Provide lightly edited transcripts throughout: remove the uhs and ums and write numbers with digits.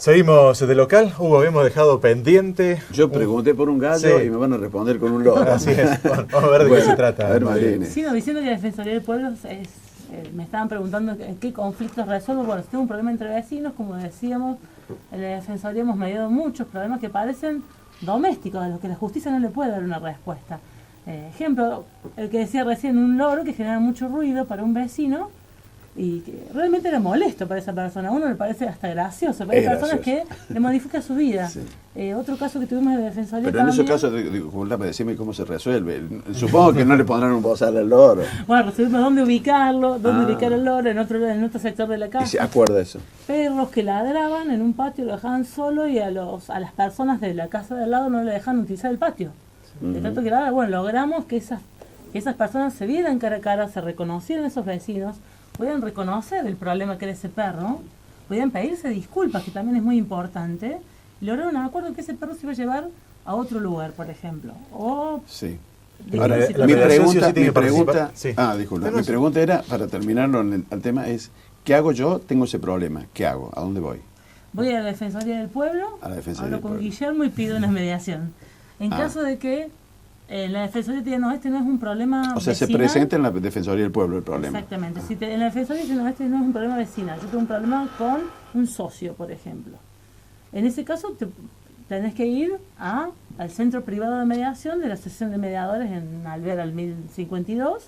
Seguimos de local. Hugo, habíamos dejado pendiente. Yo pregunté por un gallo Sí. y me van a responder con un loro. Así es. Bueno, vamos a ver de qué se trata. A ver, Marlene. Sigo diciendo que la Defensoría del Pueblo me estaban preguntando qué conflictos resuelvo. Bueno, si tengo un problema entre vecinos, como decíamos, en la Defensoría hemos mediado muchos problemas que parecen domésticos, a los que la justicia no le puede dar una respuesta. Ejemplo, el que decía recién, un loro que genera mucho ruido para un vecino y que realmente era molesto para esa persona. A uno le parece hasta gracioso, pero hay personas que le modifican su vida. Sí. Otro caso que tuvimos de Defensoría Pero en esos casos, decime cómo se resuelve. Supongo que no le pondrán un bozal al loro. Bueno, resolvimos dónde ubicarlo, dónde ubicar el loro, en otro sector de la casa. Y se acuerda eso. Perros que ladraban en un patio, lo dejaban solo y a las personas de la casa de al lado no le dejaban utilizar el patio. De tanto que logramos que esas personas se vieran cara a cara, se reconocieran esos vecinos, podían reconocer el problema que era ese perro, podían pedirse disculpas, que también es muy importante, y lograron un acuerdo que ese perro se iba a llevar a otro lugar, por ejemplo. Sí. Ahora, Mi Sí. pregunta era, para terminarlo al tema, es ¿qué hago yo? Tengo ese problema. ¿Qué hago? ¿A dónde voy? Voy a la Defensoría del Pueblo, hablo con Guillermo y pido una mediación. En caso de que la Defensoría diga, no, este no es un problema O sea, vecinal, se presenta en la Defensoría del Pueblo el problema. Exactamente. Si en la Defensoría dice, no, este no es un problema vecinal, yo tengo un problema con un socio, por ejemplo. En ese caso, tenés que ir al Centro Privado de Mediación de la Asociación de Mediadores en Alvear al 1052,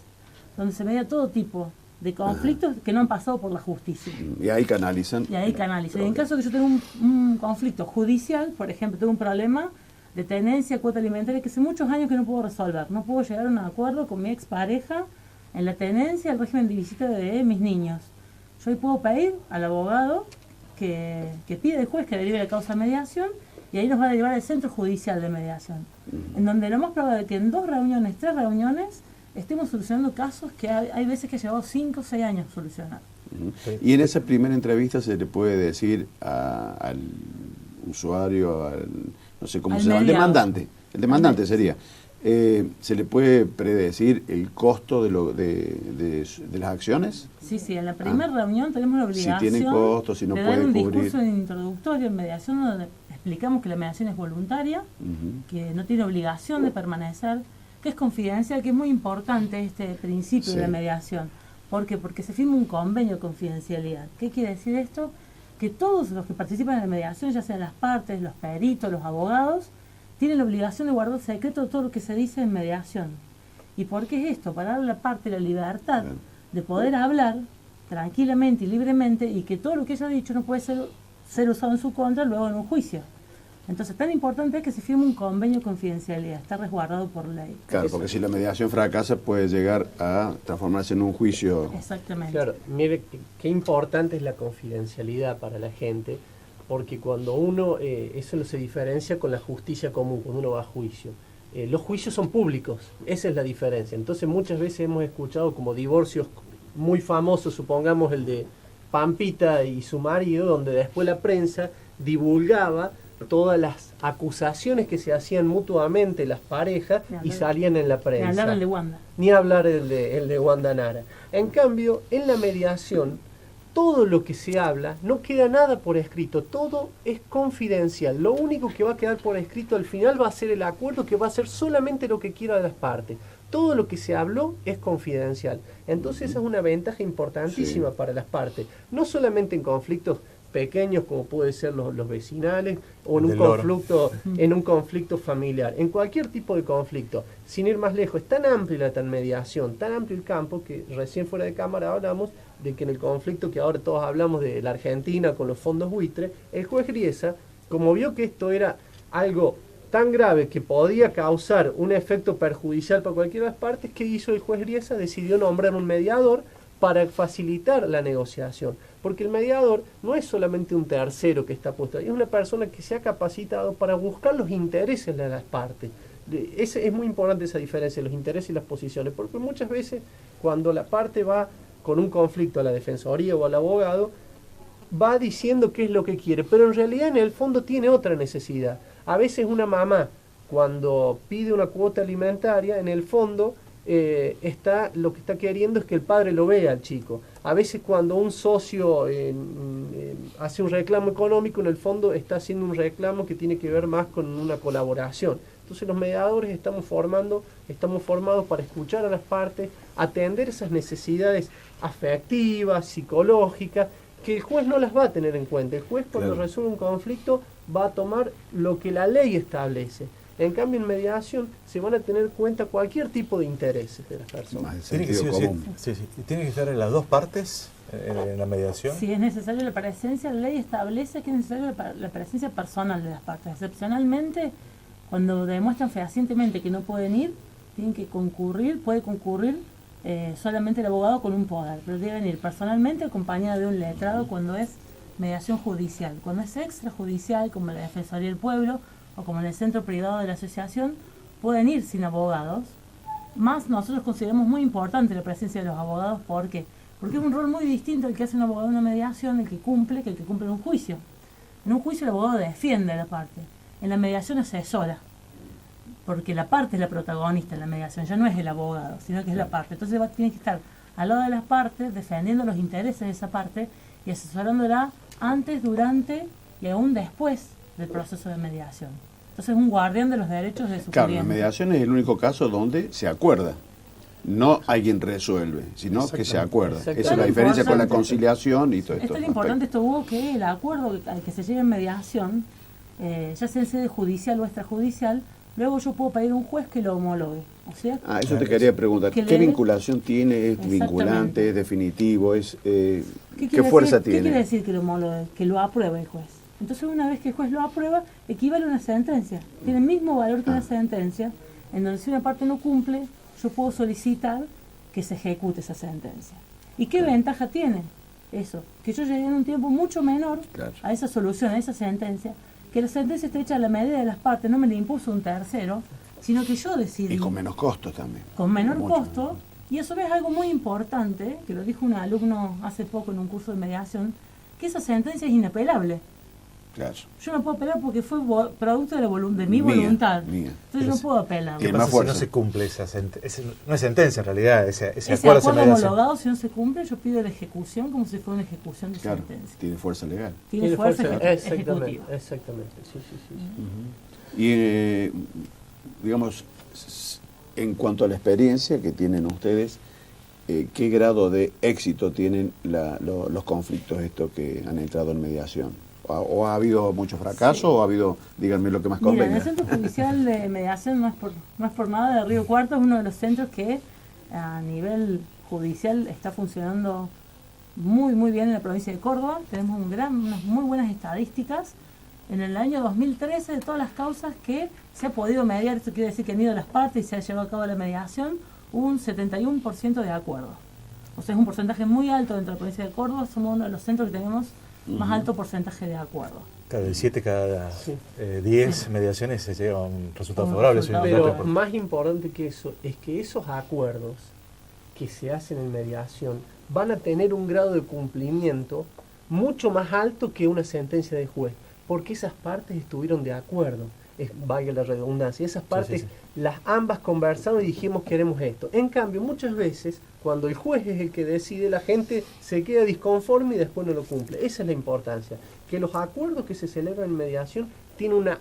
donde se media todo tipo de conflictos que no han pasado por la justicia. Y ahí canalizan. Y en caso de que yo tenga un conflicto judicial, por ejemplo, tengo un problema de tenencia, cuota alimentaria, que hace muchos años que no puedo resolver. No puedo llegar a un acuerdo con mi expareja en la tenencia, el régimen de visita de mis niños. Yo ahí puedo pedir al abogado que pide al juez que derive la causa de mediación, y ahí nos va a derivar al centro judicial de mediación, en donde lo más probable es que en 2 reuniones, 3 reuniones, estemos solucionando casos que hay veces que ha llevado 5 o 6 años solucionar. Sí. Y en esa primera entrevista se le puede decir al usuario, no sé cómo se llama, el demandante sería, ¿se le puede predecir el costo de las acciones? Sí, en la primera reunión tenemos la obligación si tiene costos, si no de puede dar un cubrir. discurso introductorio en mediación donde explicamos que la mediación es voluntaria, que no tiene obligación de permanecer, que es confidencial, que es muy importante este principio de la mediación. ¿Por qué? Porque se firma un convenio de confidencialidad. ¿Qué quiere decir esto? Que todos los que participan en la mediación, ya sean las partes, los peritos, los abogados, tienen la obligación de guardar secreto todo lo que se dice en mediación. ¿Y por qué es esto? Para darle a la parte la libertad de poder hablar tranquilamente y libremente, y que todo lo que ella ha dicho no puede ser usado en su contra luego en un juicio. Entonces, tan importante es que se firme un convenio de confidencialidad, está resguardado por ley. Claro, porque si la mediación fracasa puede llegar a transformarse en un juicio. Exactamente. Claro, mire qué importante es la confidencialidad para la gente, porque cuando uno, eso no se diferencia con la justicia común, cuando uno va a juicio. Los juicios son públicos, esa es la diferencia. Entonces muchas veces hemos escuchado como divorcios muy famosos, supongamos el de Pampita y su marido, donde después la prensa divulgaba todas las acusaciones que se hacían mutuamente las parejas y salían en la prensa. Ni hablar el de Wanda. Ni hablar el de Wanda Nara. En cambio, en la mediación, todo lo que se habla, no queda nada por escrito, todo es confidencial. Lo único que va a quedar por escrito al final va a ser el acuerdo, que va a ser solamente lo que quiera de las partes. Todo lo que se habló es confidencial. Entonces esa es una ventaja importantísima para las partes. No solamente en conflictos pequeños como puede ser los vecinales o en un conflicto familiar, en cualquier tipo de conflicto, sin ir más lejos. Es tan amplia la mediación, tan amplio el campo, que recién fuera de cámara hablamos de que en el conflicto que ahora todos hablamos de la Argentina con los fondos buitre, el juez Griesa, como vio que esto era algo tan grave que podía causar un efecto perjudicial para cualquiera de las partes, ¿qué hizo el juez Griesa? Decidió nombrar un mediador para facilitar la negociación, porque el mediador no es solamente un tercero que está puesto ahí, es una persona que se ha capacitado para buscar los intereses de las partes. Es muy importante esa diferencia, los intereses y las posiciones, porque muchas veces cuando la parte va con un conflicto a la defensoría o al abogado, va diciendo qué es lo que quiere, pero en realidad en el fondo tiene otra necesidad. A veces una mamá, cuando pide una cuota alimentaria, en el fondo lo que está queriendo es que el padre lo vea al chico. A veces cuando un socio hace un reclamo económico, en el fondo está haciendo un reclamo que tiene que ver más con una colaboración. Entonces los mediadores estamos formados para escuchar a las partes, atender esas necesidades afectivas, psicológicas, que el juez no las va a tener en cuenta. El juez, cuando resuelve un conflicto, va a tomar lo que la ley establece. En cambio, en mediación se van a tener en cuenta cualquier tipo de intereses de las personas. Tiene que, tiene que estar en las dos partes en la mediación. Si es necesario la presencia, la ley establece que es necesario la presencia personal de las partes. Excepcionalmente, cuando demuestran fehacientemente que no pueden ir, tienen que concurrir, puede concurrir solamente el abogado con un poder, pero deben ir personalmente acompañado de un letrado cuando es mediación judicial. Cuando es extrajudicial, como la Defensoría del Pueblo o como en el centro privado de la asociación, pueden ir sin abogados. Más nosotros consideramos muy importante la presencia de los abogados. ¿Por qué? Porque es un rol muy distinto el que hace un abogado en una mediación, el que cumple, que el que cumple en un juicio. En un juicio el abogado defiende a la parte, en la mediación asesora, porque la parte es la protagonista en la mediación, ya no es el abogado, sino que es la parte. Entonces tiene que estar al lado de las partes, defendiendo los intereses de esa parte y asesorándola antes, durante y aún después del proceso de mediación. Entonces es un guardián de los derechos de su Claro, cliente. la mediación es el único caso donde se acuerda. No alguien resuelve, sino que se acuerda. Esa es la diferencia con la conciliación y todo esto. Es tan importante esto, Hugo, que el acuerdo al que se llega en mediación, ya sea en sede judicial o extrajudicial, luego yo puedo pedir a un juez que lo homologue. O sea, eso te quería preguntar. ¿Qué vinculación tiene? ¿Es vinculante? ¿Es definitivo? ¿Qué fuerza tiene? ¿Qué quiere decir que lo homologue? Que lo apruebe el juez. Entonces, una vez que el juez lo aprueba, equivale a una sentencia. Tiene el mismo valor que una sentencia, en donde si una parte no cumple, yo puedo solicitar que se ejecute esa sentencia. ¿Y qué ventaja tiene eso? Que yo llegué en un tiempo mucho menor a esa solución, a esa sentencia, que la sentencia está hecha a la medida de las partes, no me la impuso un tercero, sino que yo decidí. Y con menos costos también. Con menor costo, y eso es algo muy importante, que lo dijo un alumno hace poco en un curso de mediación, que esa sentencia es inapelable. Claro. Yo no puedo apelar porque fue producto de mi voluntad. Mía. Entonces no puedo apelar. ¿Qué pasa si no se cumple esa sentencia? No es sentencia en realidad, ese acuerdo homologado, si no se cumple, yo pido la ejecución como si fuera una ejecución de sentencia. Tiene fuerza legal. Tiene fuerza ejecutiva. Exactamente, sí. Y, digamos, en cuanto a la experiencia que tienen ustedes, ¿qué grado de éxito tienen los conflictos estos que han entrado en mediación? ¿O ha habido mucho fracaso o ha habido, díganme lo que más convenga? Mira, el Centro Judicial de Mediación no es por nada de Río Cuarto, es uno de los centros que a nivel judicial está funcionando muy bien en la provincia de Córdoba. Tenemos unas muy buenas estadísticas. En el año 2013, de todas las causas que se ha podido mediar, esto quiere decir que han ido las partes y se ha llevado a cabo la mediación, hubo un 71% de acuerdo. O sea, es un porcentaje muy alto dentro de la provincia de Córdoba. Somos uno de los centros que tenemos más alto porcentaje de acuerdo. Cada 7 cada 10 mediaciones se llega a un resultado favorable. Pero más importante que eso es que esos acuerdos que se hacen en mediación van a tener un grado de cumplimiento mucho más alto que una sentencia de juez, porque esas partes estuvieron de acuerdo. Vaya la redundancia, esas partes las ambas conversaron y dijimos queremos esto. En cambio, muchas veces cuando el juez es el que decide, la gente se queda disconforme y después no lo cumple. Esa es la importancia, que los acuerdos que se celebran en mediación tienen una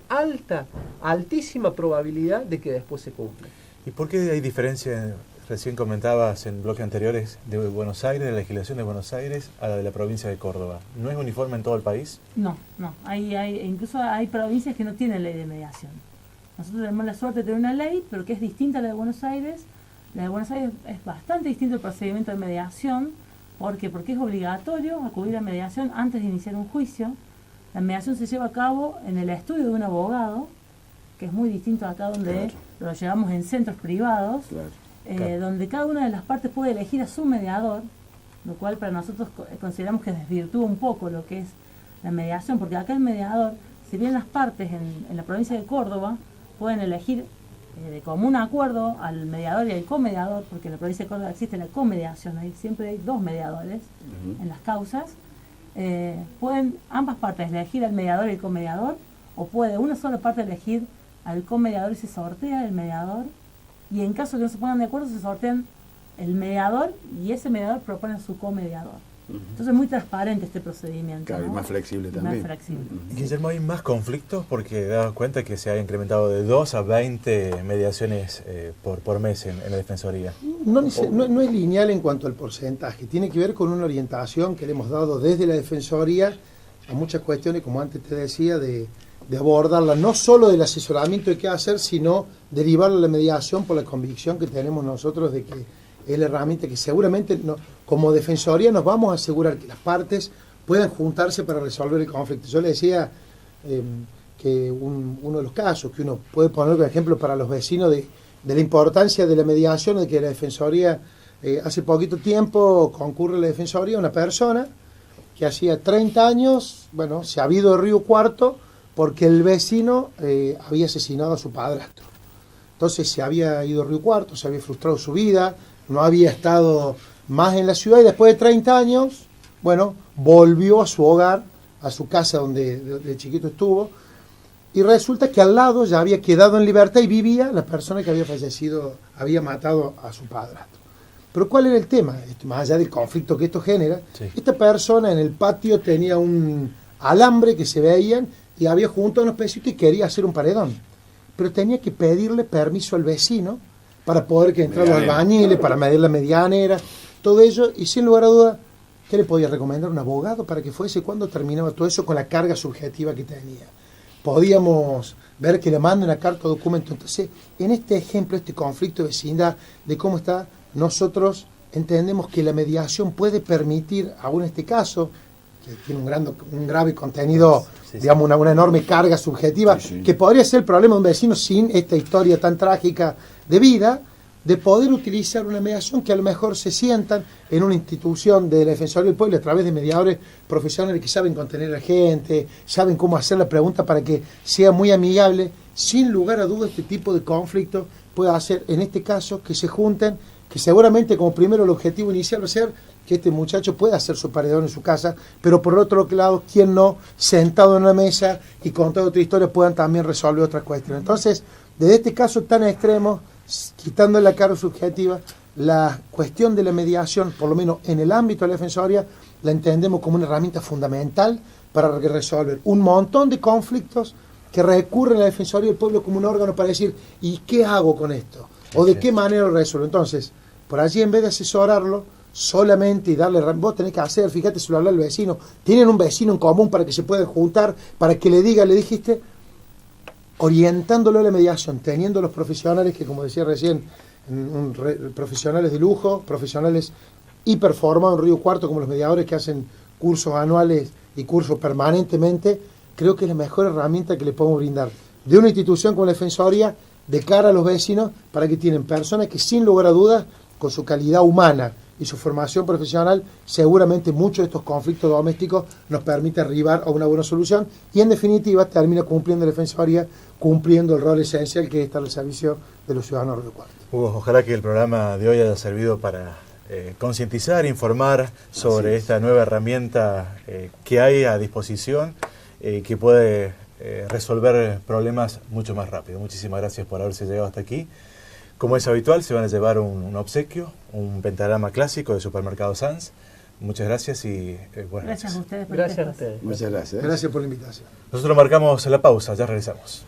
altísima probabilidad de que después se cumplan. ¿Y por qué hay diferencia? Recién comentabas en bloques anteriores de Buenos Aires, de la legislación de Buenos Aires a la de la provincia de Córdoba. ¿No es uniforme en todo el país? No. Incluso hay provincias que no tienen ley de mediación. Nosotros tenemos la suerte de tener una ley, pero que es distinta a la de Buenos Aires. La de Buenos Aires es bastante distinto el procedimiento de mediación. ¿Por qué? Porque es obligatorio acudir a mediación antes de iniciar un juicio. La mediación se lleva a cabo en el estudio de un abogado, que es muy distinto a acá donde lo llevamos en centros privados. Donde cada una de las partes puede elegir a su mediador, lo cual para nosotros consideramos que desvirtúa un poco lo que es la mediación, porque acá el mediador, si bien las partes en la provincia de Córdoba pueden elegir de común acuerdo al mediador y al comediador, porque en la provincia de Córdoba existe la comediación, siempre hay 2 mediadores en las causas, pueden ambas partes elegir al mediador y al comediador, o puede una sola parte elegir al comediador y se sortea el mediador. Y en caso de que no se pongan de acuerdo, se sortean el mediador y ese mediador propone a su comediador. Entonces es muy transparente este procedimiento. Claro, ¿no? y más flexible Y también. Más flexible. Guillermo, ¿hay más conflictos? Porque das cuenta que se ha incrementado de 2 a 20 mediaciones por mes en la Defensoría. No es lineal en cuanto al porcentaje, tiene que ver con una orientación que le hemos dado desde la Defensoría a muchas cuestiones, como antes te decía, de abordarla no solo del asesoramiento de qué hacer, sino derivarla a la mediación por la convicción que tenemos nosotros de que es la herramienta que seguramente como Defensoría nos vamos a asegurar que las partes puedan juntarse para resolver el conflicto. Yo le decía que uno de los casos que uno puede poner como ejemplo para los vecinos de la importancia de la mediación, de que la Defensoría, hace poquito tiempo concurre a la Defensoría una persona que hacía 30 años, bueno, se había ido de Río Cuarto porque el vecino había asesinado a su padrastro. Entonces se había ido a Río Cuarto, se había frustrado su vida, no había estado más en la ciudad y después de 30 años, bueno, volvió a su hogar, a su casa donde de chiquito estuvo, y resulta que al lado ya había quedado en libertad y vivía la persona que había fallecido, había matado a su padrastro. Pero ¿cuál era el tema? Más allá del conflicto que esto genera, sí. Esta persona en el patio tenía un alambre que se veían y había juntado unos pesitos y quería hacer un paredón. Pero tenía que pedirle permiso al vecino para poder que entraran los albañiles, para medir la medianera, todo ello, y sin lugar a duda, ¿qué le podía recomendar? Un abogado para que fuese. ¿Cuándo terminaba todo eso con la carga subjetiva que tenía? Podíamos ver que le manden una carta o documento. Entonces, en este ejemplo, este conflicto de vecindad, de cómo está, nosotros entendemos que la mediación puede permitir, aún en este caso, que tiene un grave contenido, digamos, una enorme carga subjetiva, que podría ser el problema de un vecino sin esta historia tan trágica de vida, de poder utilizar una mediación que a lo mejor se sientan en una institución de la Defensoría del Pueblo a través de mediadores profesionales que saben contener a la gente, saben cómo hacer la pregunta para que sea muy amigable. Sin lugar a dudas, este tipo de conflicto puede hacer, en este caso, que se junten, que seguramente como primero el objetivo inicial va a ser que este muchacho pueda hacer su paredón en su casa, pero por otro lado, quien no, sentado en una mesa y contando otra historia, puedan también resolver otras cuestiones. Entonces, desde este caso tan extremo, quitando la carga subjetiva, la cuestión de la mediación, por lo menos en el ámbito de la Defensoría, la entendemos como una herramienta fundamental para resolver un montón de conflictos que recurren a la Defensoría del Pueblo como un órgano para decir, ¿y qué hago con esto? ¿O de qué manera lo resuelvo? Entonces, por allí, en vez de asesorarlo solamente y darle, vos tenés que hacer, fíjate si lo habla el vecino, tienen un vecino en común para que se puedan juntar, para que le diga, le dijiste, orientándolo a la mediación, teniendo los profesionales que, como decía recién, profesionales de lujo, profesionales hiperformados en Río Cuarto, como los mediadores que hacen cursos anuales y cursos permanentemente, creo que es la mejor herramienta que le podemos brindar de una institución como la Defensoría de cara a los vecinos, para que tienen personas que sin lugar a dudas, con su calidad humana y su formación profesional, seguramente muchos de estos conflictos domésticos nos permite arribar a una buena solución y en definitiva termina cumpliendo la Defensoría, cumpliendo el rol esencial que es estar al servicio de los ciudadanos de Río Cuarto. Hugo, ojalá que el programa de hoy haya servido para concientizar, informar sobre esta nueva herramienta que hay a disposición, que puede resolver problemas mucho más rápido. Muchísimas gracias por haberse llegado hasta aquí. Como es habitual, se van a llevar un obsequio, un pentagrama clásico de Supermercado Sanz. Muchas gracias y buenas noches. Gracias a ustedes. Gracias a ustedes. Muchas gracias. Gracias por la invitación. Nosotros marcamos la pausa, ya regresamos.